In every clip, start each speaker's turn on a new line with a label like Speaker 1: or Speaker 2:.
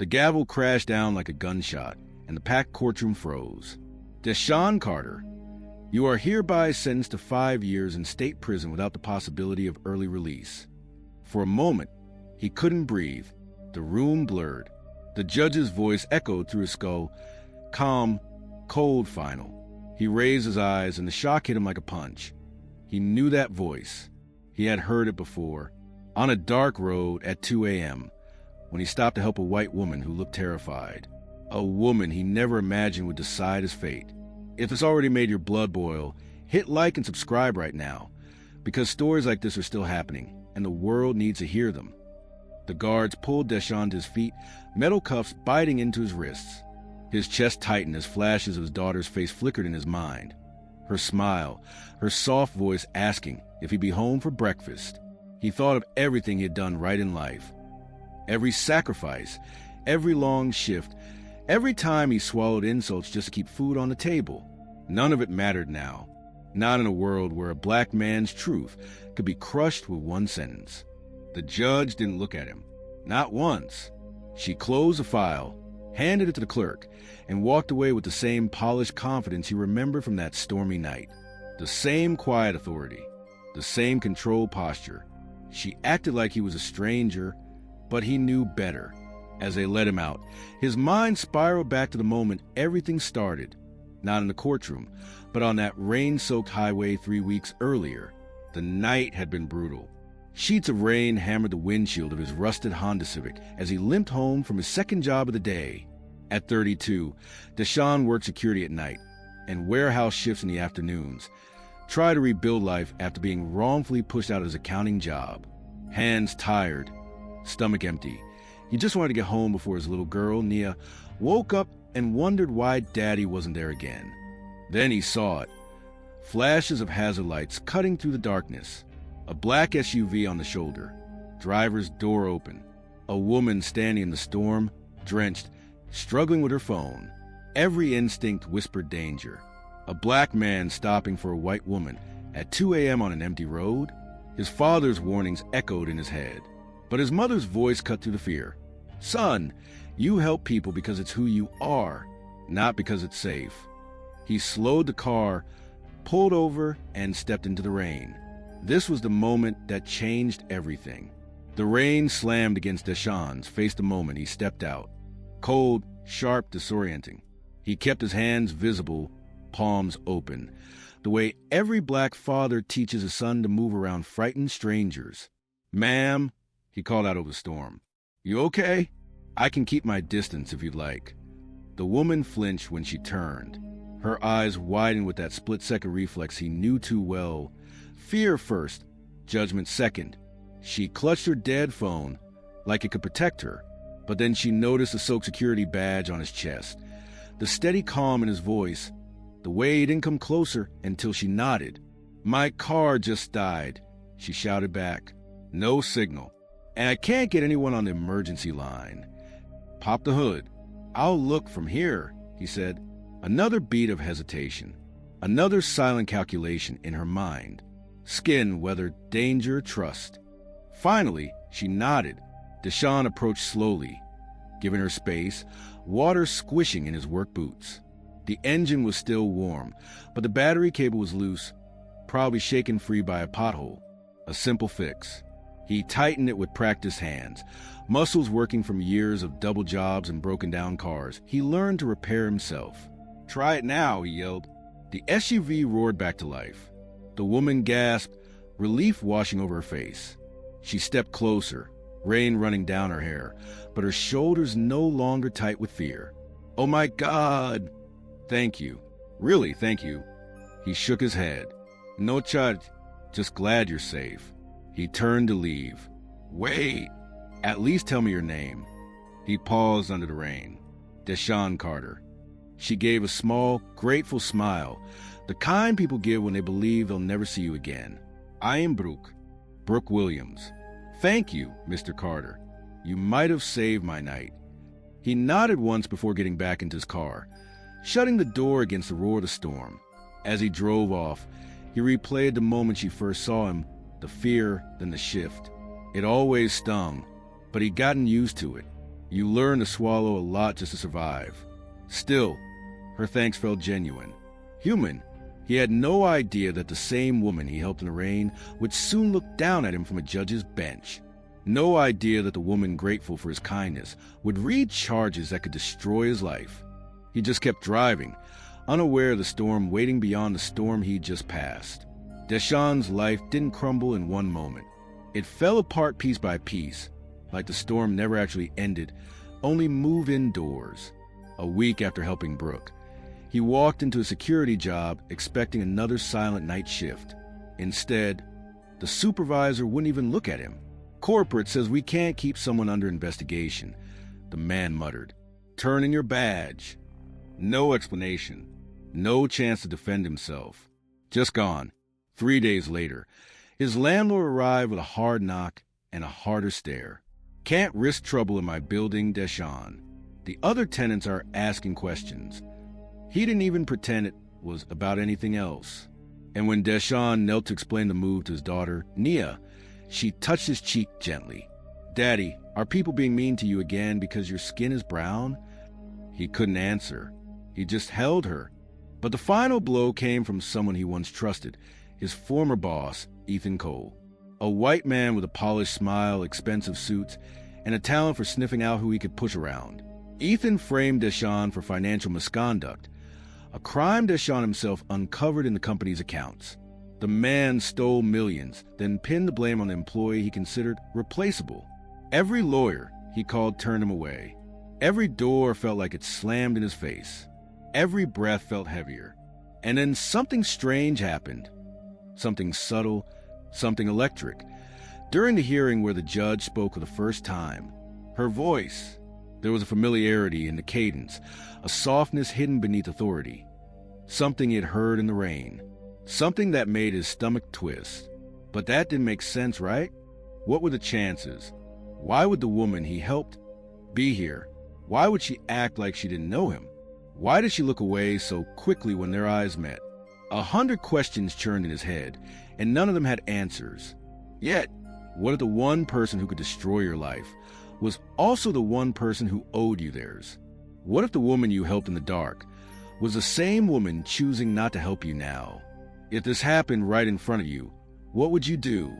Speaker 1: The gavel crashed down like a gunshot, and the packed courtroom froze. Deshaun Carter, you are hereby sentenced to 5 years in state prison without the possibility of early release. For a moment, he couldn't breathe. The room blurred. The judge's voice echoed through his skull. Calm, cold, final. He raised his eyes, and the shock hit him like a punch. He knew that voice. He had heard it before, on a dark road at 2 a.m., when he stopped to help a white woman who looked terrified. A woman he never imagined would decide his fate. If it's already made your blood boil, hit like and subscribe right now, because stories like this are still happening, and the world needs to hear them. The guards pulled Deshaun to his feet, metal cuffs biting into his wrists. His chest tightened as flashes of his daughter's face flickered in his mind. Her smile, her soft voice asking if he'd be home for breakfast. He thought of everything he had done right in life. Every sacrifice, every long shift, every time he swallowed insults just to keep food on the table. None of it mattered now. Not in a world where a black man's truth could be crushed with one sentence. The judge didn't look at him. Not once. She closed the file, handed it to the clerk, and walked away with the same polished confidence he remembered from that stormy night. The same quiet authority. The same controlled posture. She acted like he was a stranger, but he knew better. As they let him out, his mind spiraled back to the moment everything started. Not in the courtroom, but on that rain-soaked highway 3 weeks earlier. The night had been brutal. Sheets of rain hammered the windshield of his rusted Honda Civic as he limped home from his second job of the day. At 32, Deshaun worked security at night and warehouse shifts in the afternoons, tried to rebuild life after being wrongfully pushed out of his accounting job. Hands tired, stomach empty. He just wanted to get home before his little girl, Nia, woke up and wondered why Daddy wasn't there again. Then he saw it. Flashes of hazard lights cutting through the darkness. A black SUV on the shoulder. Driver's door open. A woman standing in the storm, drenched, struggling with her phone. Every instinct whispered danger. A black man stopping for a white woman at 2 a.m. on an empty road. His father's warnings echoed in his head. But his mother's voice cut through the fear. Son, you help people because it's who you are, not because it's safe. He slowed the car, pulled over, and stepped into the rain. This was the moment that changed everything. The rain slammed against Deshaun's face the moment he stepped out. Cold, sharp, disorienting. He kept his hands visible, palms open, the way every black father teaches his son to move around frightened strangers. Ma'am, he called out over the storm. You okay? I can keep my distance if you'd like. The woman flinched when she turned. Her eyes widened with that split-second reflex he knew too well. Fear first, judgment second. She clutched her dead phone like it could protect her, but then she noticed the Social Security badge on his chest, the steady calm in his voice, the way he didn't come closer until she nodded. My car just died, she shouted back. No signal. And I can't get anyone on the emergency line. Pop the hood. I'll look from here, he said. Another beat of hesitation. Another silent calculation in her mind. Skin whether danger, trust. Finally, she nodded. Deshaun approached slowly, giving her space, water squishing in his work boots. The engine was still warm, but the battery cable was loose, probably shaken free by a pothole. A simple fix. He tightened it with practiced hands, muscles working from years of double jobs and broken down cars. He learned to repair himself. Try it now, he yelled. The SUV roared back to life. The woman gasped, relief washing over her face. She stepped closer, rain running down her hair, but her shoulders no longer tight with fear. Oh my God! Thank you. Really, thank you. He shook his head. No charge, just glad you're safe. He turned to leave. Wait! At least tell me your name. He paused under the rain. Deshaun Carter. She gave a small, grateful smile, the kind people give when they believe they'll never see you again. I am Brooke Williams. Thank you, Mr. Carter. You might have saved my night. He nodded once before getting back into his car, shutting the door against the roar of the storm. As he drove off, he replayed the moment she first saw him, the fear, then the shift. It always stung, but he'd gotten used to it. You learn to swallow a lot just to survive. Still, her thanks felt genuine. Human. He had no idea that the same woman he helped in the rain would soon look down at him from a judge's bench. No idea that the woman grateful for his kindness would read charges that could destroy his life. He just kept driving, unaware of the storm waiting beyond the storm he'd just passed. Deshawn's life didn't crumble in one moment. It fell apart piece by piece, like the storm never actually ended, only moved indoors. A week after helping Brooke, he walked into a security job expecting another silent night shift. Instead, the supervisor wouldn't even look at him. "Corporate says we can't keep someone under investigation," the man muttered. "Turn in your badge." No explanation. No chance to defend himself. Just gone. 3 days later, his landlord arrived with a hard knock and a harder stare. "Can't risk trouble in my building, Deshawn." The other tenants are asking questions. He didn't even pretend it was about anything else. And when Deshawn knelt to explain the move to his daughter, Nia, she touched his cheek gently. "Daddy, are people being mean to you again because your skin is brown?" He couldn't answer. He just held her. But the final blow came from someone he once trusted, his former boss, Ethan Cole. A white man with a polished smile, expensive suits, and a talent for sniffing out who he could push around. Ethan framed Deshawn for financial misconduct, a crime Deshawn himself uncovered in the company's accounts. The man stole millions, then pinned the blame on the employee he considered replaceable. Every lawyer he called turned him away. Every door felt like it slammed in his face. Every breath felt heavier. And then something strange happened. Something subtle, something electric. During the hearing where the judge spoke for the first time, her voice, there was a familiarity in the cadence, a softness hidden beneath authority. Something he had heard in the rain. Something that made his stomach twist. But that didn't make sense, right? What were the chances? Why would the woman he helped be here? Why would she act like she didn't know him? Why did she look away so quickly when their eyes met? 100 questions churned in his head, and none of them had answers. Yet, what if the one person who could destroy your life was also the one person who owed you theirs? What if the woman you helped in the dark was the same woman choosing not to help you now? If this happened right in front of you, what would you do?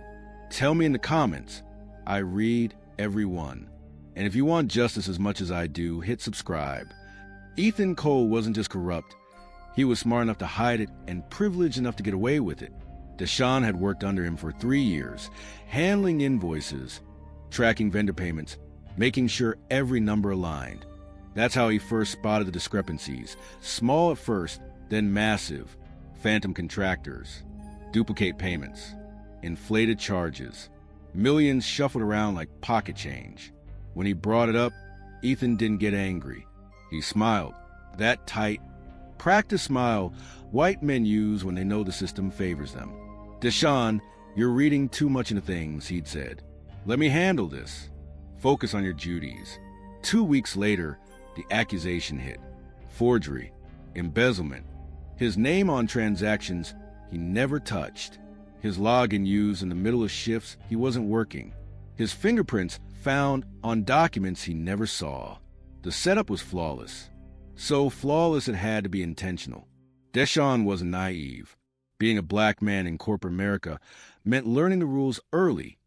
Speaker 1: Tell me in the comments. I read every one. And if you want justice as much as I do, hit subscribe. Ethan Cole wasn't just corrupt. He was smart enough to hide it and privileged enough to get away with it. Deshawn had worked under him for 3 years, handling invoices, tracking vendor payments, making sure every number aligned. That's how he first spotted the discrepancies. Small at first, then massive. Phantom contractors, duplicate payments, inflated charges, millions shuffled around like pocket change. When he brought it up, Ethan didn't get angry. He smiled. That tight, practiced smile white men use when they know the system favors them. "Deshawn, you're reading too much into things," he'd said. "Let me handle this. Focus on your duties." 2 weeks later, the accusation hit. Forgery, embezzlement, his name on transactions he never touched, his login used in the middle of shifts he wasn't working, his fingerprints found on documents he never saw. The setup was flawless. So flawless it had to be intentional. Deshawn wasn't naive. Being a black man in corporate America meant learning the rules early.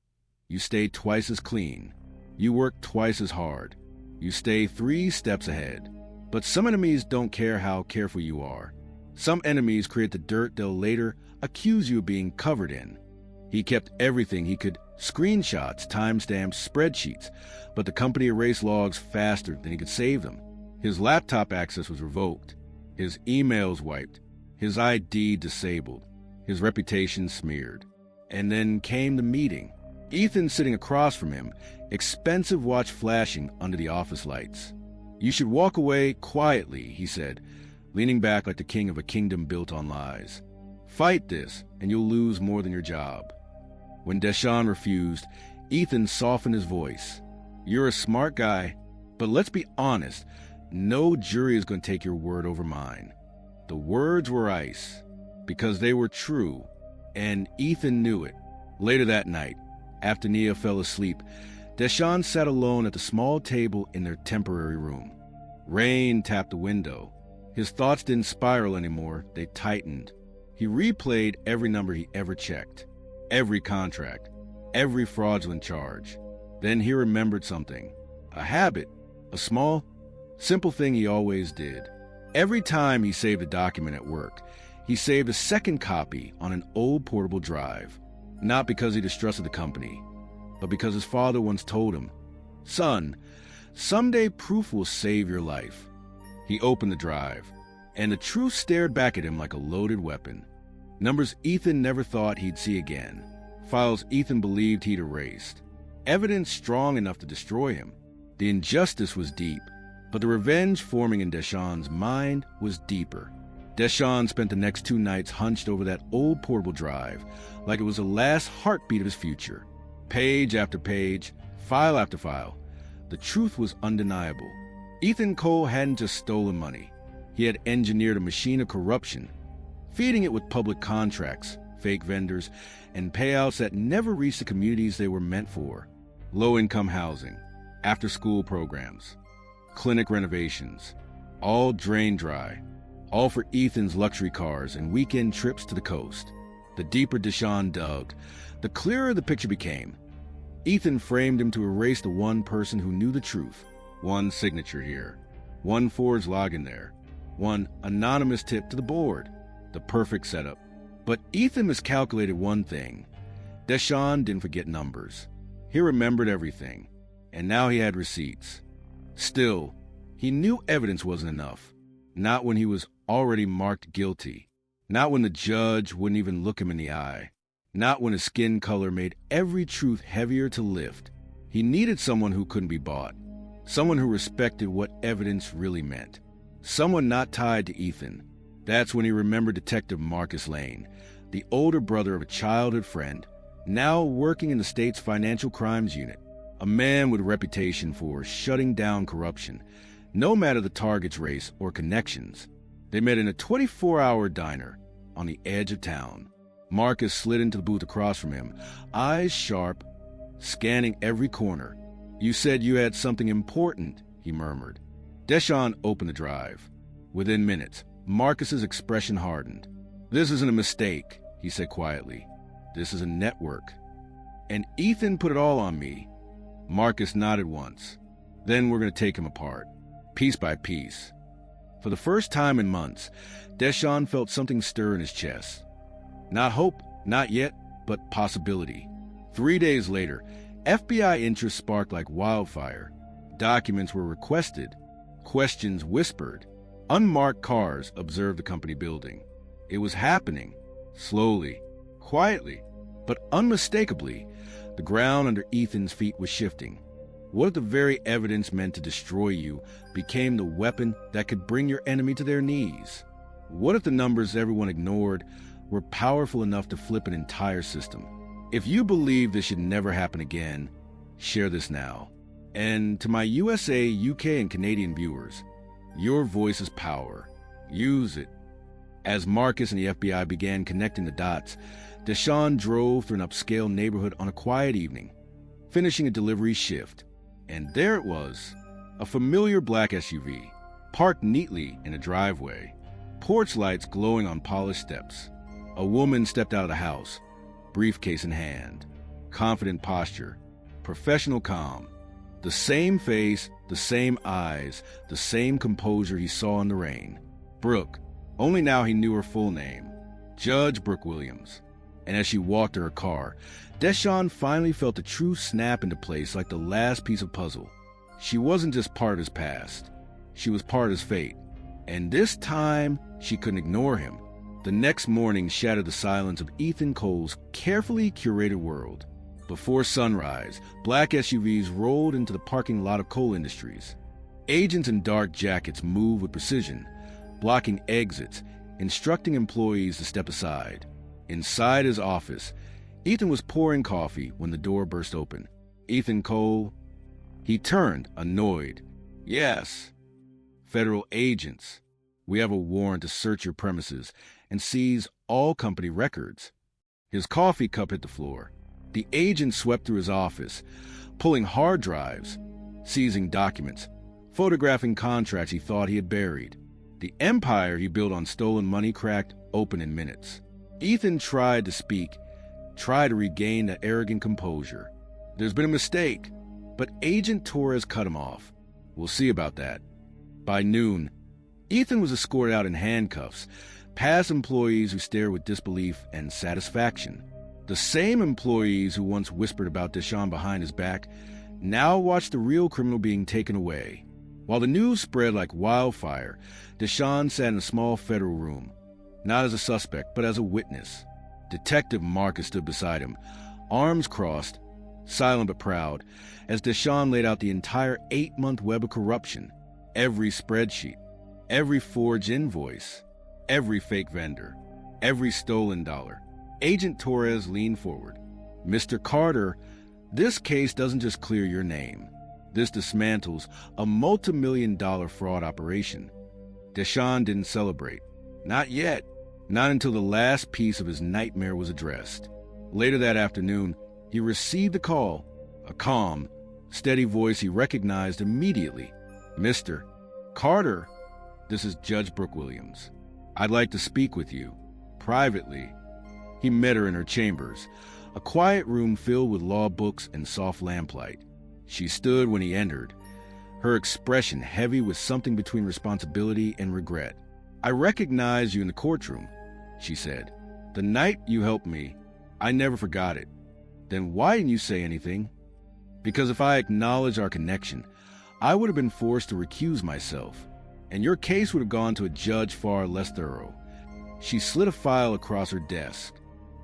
Speaker 1: You stay twice as clean. You work twice as hard. You stay 3 steps ahead. But some enemies don't care how careful you are. Some enemies create the dirt they'll later accuse you of being covered in. He kept everything he could, screenshots, timestamps, spreadsheets, but the company erased logs faster than he could save them. His laptop access was revoked, his emails wiped, his ID disabled, his reputation smeared. And then came the meeting. Ethan sitting across from him, expensive watch flashing under the office lights. "You should walk away quietly," he said, leaning back like the king of a kingdom built on lies. "Fight this, and you'll lose more than your job." When Deshawn refused, Ethan softened his voice. "You're a smart guy, but let's be honest, no jury is going to take your word over mine." The words were ice, because they were true, and Ethan knew it. Later that night, after Nia fell asleep, Deshawn sat alone at the small table in their temporary room. Rain tapped the window. His thoughts didn't spiral anymore, they tightened. He replayed every number he ever checked, every contract, every fraudulent charge. Then he remembered something. A habit, a small, simple thing he always did. Every time he saved a document at work, he saved a second copy on an old portable drive. Not because he distrusted the company, but because his father once told him, "Son, someday proof will save your life." He opened the drive, and the truth stared back at him like a loaded weapon. Numbers Ethan never thought he'd see again. Files Ethan believed he'd erased. Evidence strong enough to destroy him. The injustice was deep, but the revenge forming in Deshawn's mind was deeper. Deshawn spent the next 2 nights hunched over that old portable drive, like it was the last heartbeat of his future. Page after page, file after file, the truth was undeniable. Ethan Cole hadn't just stolen money. He had engineered a machine of corruption, feeding it with public contracts, fake vendors, and payouts that never reached the communities they were meant for. Low-income housing, after-school programs, clinic renovations, all drained dry, all for Ethan's luxury cars and weekend trips to the coast. The deeper Deshawn dug, the clearer the picture became. Ethan framed him to erase the one person who knew the truth. One signature here, one forged login there, one anonymous tip to the board. The perfect setup. But Ethan miscalculated one thing. Deshawn didn't forget numbers. He remembered everything, and now he had receipts. Still, he knew evidence wasn't enough. Not when he was already marked guilty. Not when the judge wouldn't even look him in the eye. Not when his skin color made every truth heavier to lift. He needed someone who couldn't be bought. Someone who respected what evidence really meant. Someone not tied to Ethan. That's when he remembered Detective Marcus Lane, the older brother of a childhood friend, now working in the state's financial crimes unit. A man with a reputation for shutting down corruption, no matter the target's race or connections. They met in a 24-hour diner on the edge of town. Marcus slid into the booth across from him, eyes sharp, scanning every corner. "You said you had something important," he murmured. Deshawn opened the drive. Within minutes, Marcus's expression hardened. "This isn't a mistake," he said quietly. "This is a network. And Ethan put it all on me." Marcus nodded once. "Then we're going to take him apart, piece by piece." For the first time in months, Deshawn felt something stir in his chest. Not hope, not yet, but possibility. 3 days later, FBI interest sparked like wildfire. Documents were requested, questions whispered. Unmarked cars observed the company building. It was happening, slowly, quietly, but unmistakably. The ground under Ethan's feet was shifting. What if the very evidence meant to destroy you became the weapon that could bring your enemy to their knees? What if the numbers everyone ignored were powerful enough to flip an entire system? If you believe this should never happen again, share this now. And to my USA, UK, and Canadian viewers, your voice is power. Use it. As Marcus and the FBI began connecting the dots, Deshawn drove through an upscale neighborhood on a quiet evening, finishing a delivery shift. And there it was, a familiar black SUV, parked neatly in a driveway, porch lights glowing on polished steps. A woman stepped out of the house, briefcase in hand, confident posture, professional calm. The same face, the same eyes, the same composure he saw in the rain. Brooke, only now he knew her full name, Judge Brooke Williams. And as she walked to her car, Deshawn finally felt the truth snap into place like the last piece of puzzle. She wasn't just part of his past. She was part of his fate. And this time, she couldn't ignore him. The next morning shattered the silence of Ethan Cole's carefully curated world. Before sunrise, black SUVs rolled into the parking lot of Cole Industries. Agents in dark jackets moved with precision, blocking exits, instructing employees to step aside. Inside his office, Ethan was pouring coffee when the door burst open. "Ethan Cole?" He turned, annoyed. "Yes." "Federal agents. We have a warrant to search your premises and seize all company records." His coffee cup hit the floor. The agent swept through his office, pulling hard drives, seizing documents, photographing contracts he thought he had buried. The empire he built on stolen money cracked open in minutes. Ethan tried to speak, tried to regain the arrogant composure. There's been a mistake, but Agent Torres cut him off. We'll see about that. By noon, Ethan was escorted out in handcuffs, past employees who stared with disbelief and satisfaction. The same employees who once whispered about Deshaun behind his back now watched the real criminal being taken away. While the news spread like wildfire, Deshaun sat in a small federal room, not as a suspect, but as a witness. Detective Marcus stood beside him, arms crossed, silent but proud, as Deshaun laid out the entire 8-month web of corruption, every spreadsheet, every forged invoice, every fake vendor, every stolen dollar. Agent Torres leaned forward. Mr. Carter, this case doesn't just clear your name. This dismantles a multi-million-dollar fraud operation. Deshaun didn't celebrate. Not yet. Not until the last piece of his nightmare was addressed. Later that afternoon, he received a call, a calm, steady voice he recognized immediately. Mr. Carter, this is Judge Brooke Williams. I'd like to speak with you, privately. He met her in her chambers, a quiet room filled with law books and soft lamplight. She stood when he entered, her expression heavy with something between responsibility and regret. I recognize you in the courtroom, she said. The night you helped me, I never forgot it. Then why didn't you say anything? Because if I acknowledged our connection, I would have been forced to recuse myself, and your case would have gone to a judge far less thorough. She slid a file across her desk.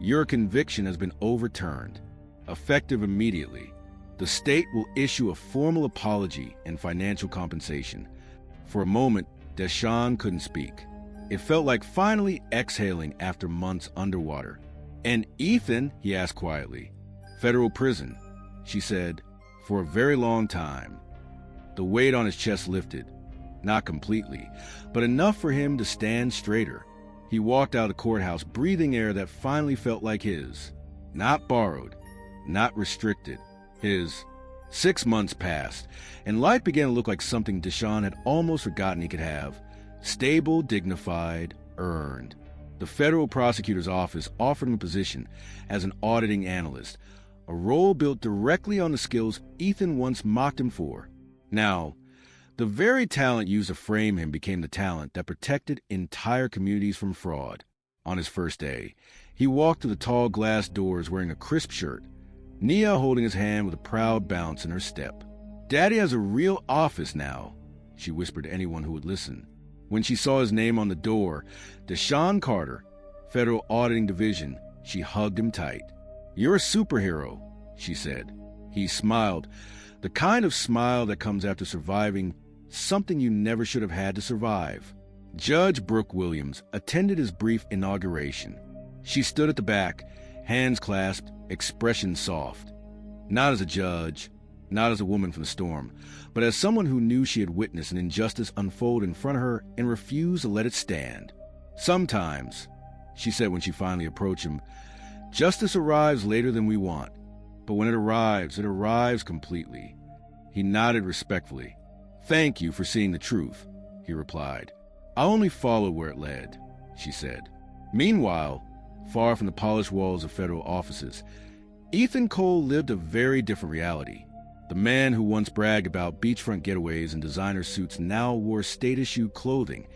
Speaker 1: Your conviction has been overturned, effective immediately. The state will issue a formal apology and financial compensation. For a moment, Deshaun couldn't speak. It felt like finally exhaling after months underwater. And Ethan, he asked quietly. Federal prison, she said, for a very long time. The weight on his chest lifted, not completely, but enough for him to stand straighter. He walked out of the courthouse, breathing air that finally felt like his. Not borrowed, not restricted. His. 6 months passed, and life began to look like something Deshaun had almost forgotten he could have. Stable, dignified, earned. The federal prosecutor's office offered him a position as an auditing analyst, a role built directly on the skills Ethan once mocked him for. Now, the very talent used to frame him became the talent that protected entire communities from fraud. On his first day, he walked through the tall glass doors wearing a crisp shirt, Nia holding his hand with a proud bounce in her step. Daddy has a real office now, she whispered to anyone who would listen. When she saw his name on the door, Deshaun Carter, Federal Auditing Division, she hugged him tight. You're a superhero, she said. He smiled, the kind of smile that comes after surviving something you never should have had to survive. Judge Brooke Williams attended his brief inauguration. She stood at the back, hands clasped, expression soft. Not as a judge, not as a woman from the storm, but as someone who knew she had witnessed an injustice unfold in front of her and refused to let it stand. Sometimes, she said when she finally approached him, justice arrives later than we want, but when it arrives completely. He nodded respectfully. Thank you for seeing the truth, he replied. I only followed where it led, she said. Meanwhile, far from the polished walls of federal offices, Ethan Cole lived a very different reality. The man who once bragged about beachfront getaways and designer suits now wore state-issued clothing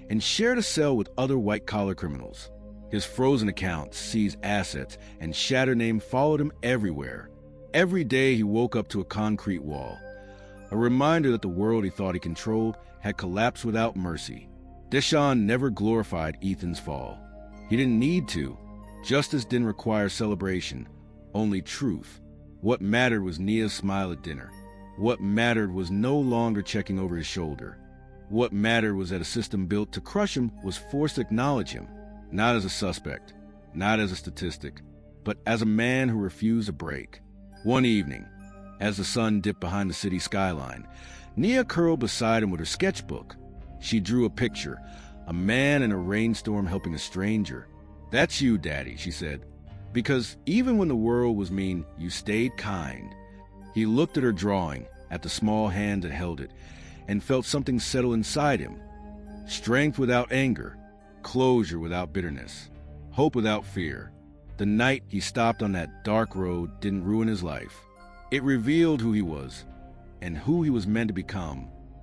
Speaker 1: and shared a cell with other white-collar criminals. His frozen accounts, seized assets, and shattered name followed him everywhere. Every day he woke up to a concrete wall, a reminder that the world he thought he controlled had collapsed without mercy. Deshaun never glorified Ethan's fall. He didn't need to. Justice didn't require celebration, only truth. What mattered was Nia's smile at dinner. What mattered was no longer checking over his shoulder. What mattered was that a system built to crush him was forced to acknowledge him, not as a suspect, not as a statistic, but as a man who refused to break. One evening, as the sun dipped behind the city skyline, Nia curled beside him with her sketchbook. She drew a picture, a man in a rainstorm helping a stranger. That's you, Daddy, she said. Because even when the world was mean, you stayed kind. He looked at her drawing, at the small hand that held it, and felt something settle inside him. Strength without anger, closure without bitterness, hope without fear. The night he stopped on that dark road didn't ruin his life. It revealed who he was and who he was meant to become.